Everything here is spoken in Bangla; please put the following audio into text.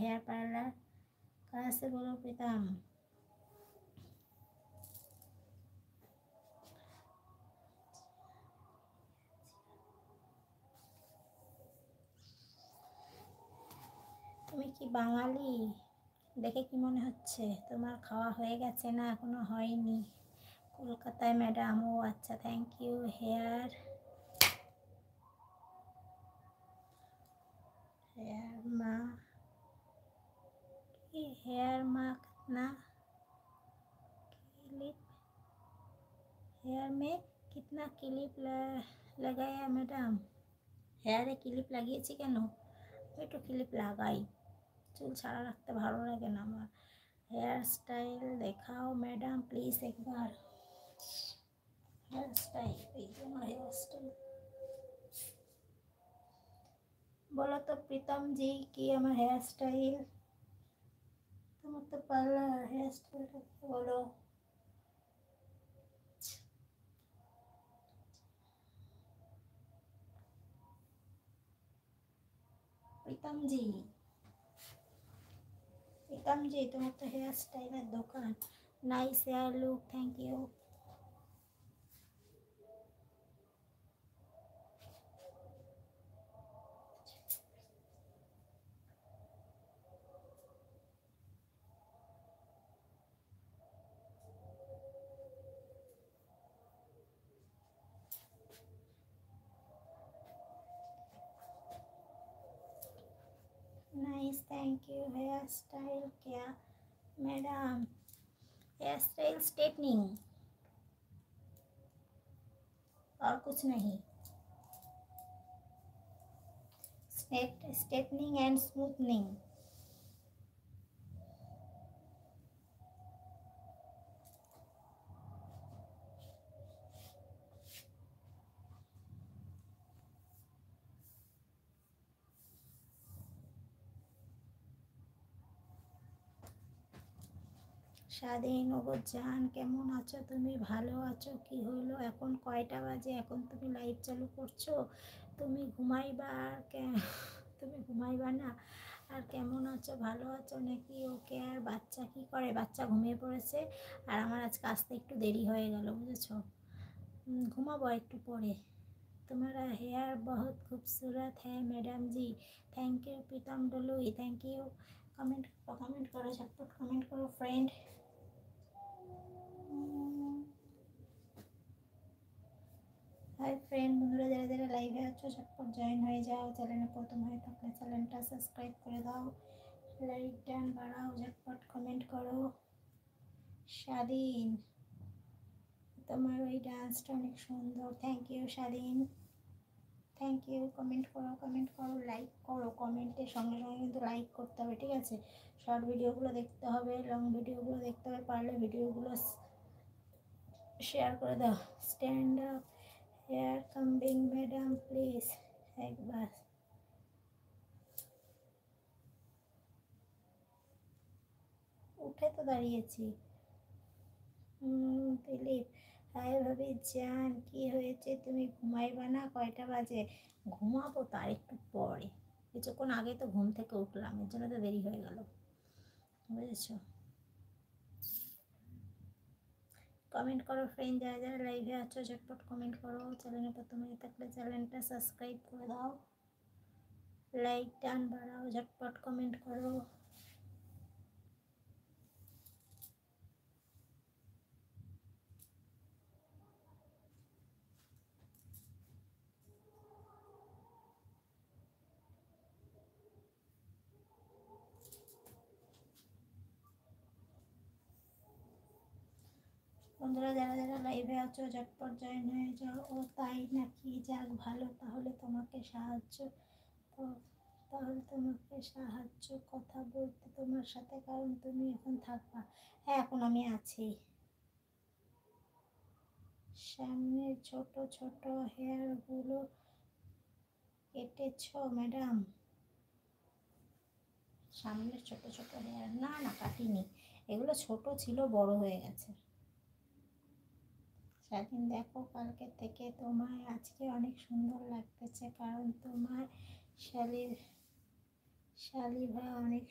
Hair parlour. कहाँ से बोलो प्रीतम? তুমি কি বাঙালি? দেখে কি মনে হচ্ছে? তোমার খাওয়া হয়ে গেছে না এখনো হয়নি? কলকাতায় ম্যাডাম। ও আচ্ছা, থ্যাংক ইউ। হেয়ার মা কি हेयर मार्क ना क्लिप? हेयर में कितना क्लिप लगाया मैडम? হেয়ারে ক্লিপ লাগিয়েছি কেন? একটু ক্লিপ লাগাই, চুল ছাড়া রাখতে ভালো লাগে না আমার। হেয়ার স্টাইল দেখাও ম্যাডাম প্লিজ একবার। হেয়ার স্টাইল, এই যে আমার হেয়ার স্টাইল। বলো তো প্রীতম জি কি আমার হেয়ার স্টাইল? তোমার তো পার্লার, হেয়ার স্টাইলটা বলো। প্রীতম জি তোমার তো হেয়ার স্টাইলের দোকান। Nice hair look, thank you. Nice, thank you. Hair style क्या मैडम? हेयर स्टाइल स्ट्रेटनिंग और कुछ नहीं। Straightening and smoothening. স্বাধীন জান কেমন আছো তুমি? ভালো আছো? কি হলো এখন কয়টা বাজে? এখন তুমি লাইভ চালু করছো? তুমি ঘুমাইবা আর তুমি ঘুমাইবা না? আর কেমন আছো? ভালো আছো নাকি? ওকে। আর বাচ্চা কি করে? বাচ্চা ঘুমিয়ে পড়েছে। আর আমার আজকে আসতে একটু দেরি হয়ে গেল, বুঝেছো? ঘুমাবো একটু পরে। तुम्हारा हेयर बहुत खूबसूरत है madam ji. Thank you Pritam Dalui, thank you. Comment करो, झटपट कमेंट करो फ्रेंड। हाय फ्रेंड, বন্ধুরা যারা যারা লাইভে আছো ঝটপট জয়েন হয়ে যাও। চ্যানেলে প্রথম হয়ে থাকলে চ্যানেলটা সাবস্ক্রাইব করে দাও, লাইক ডান বাড়াও, ঝটপট কমেন্ট করো। স্বাধীন, তোমার ওই ডান্সটা অনেক সুন্দর। থ্যাংক ইউ স্বাধীন, থ্যাংক ইউ। কমেন্ট করো, লাইক করো। কমেন্টের সঙ্গে সঙ্গে কিন্তু লাইক করতে হবে, ঠিক আছে? শর্ট ভিডিওগুলো দেখতে হবে, লং ভিডিওগুলো দেখতে হবে, পারলে ভিডিওগুলো শেয়ার করে দাও। Stand up hair কাম্বিং madam please একবার। উঠে তো দাঁড়িয়েছি। দিলীপ, হাই ভাবি জান, কি হয়েছে? তুমি ঘুমাইবা না? কয়টা বাজে? ঘুমাবো তার একটু পরে, কিছুক্ষণ আগে তো ঘুম থেকে উঠলাম, এর জন্য তো দেরি হয়ে গেল, বুঝেছো? কমেন্ট করো ফ্রেন্ড, যারা যারা লাইভে আছো ঝটপট কমেন্ট করো। চ্যানেলে প্রথমে থাকলে চ্যানেলটা সাবস্ক্রাইব করে দাও, লাইক ডান বাড়াও, ঝটপট কমেন্ট করো। বন্ধুরা যারা যারা লাইভে আছো ঝটপট জয়েন হয়ে যাও। ও তাই নাকি? যাক ভালো, তাহলে তোমাকে সাহায্য কথা বলতে তোমার সাথে, কারণ তুমি এখন থাকবা। হ্যাঁ, এখন আমি আছি। সামনের ছোট ছোট হেয়ারগুলো কেটেছ ম্যাডাম? সামনের ছোট ছোট হেয়ার না না কাটিনি, এগুলো ছোট ছিল, বড় হয়ে গেছে। স্বাধীন, দেখো কালকে থেকে তোমায় আজকে অনেক সুন্দর লাগতেছে, কারণ তোমার শালিভা অনেক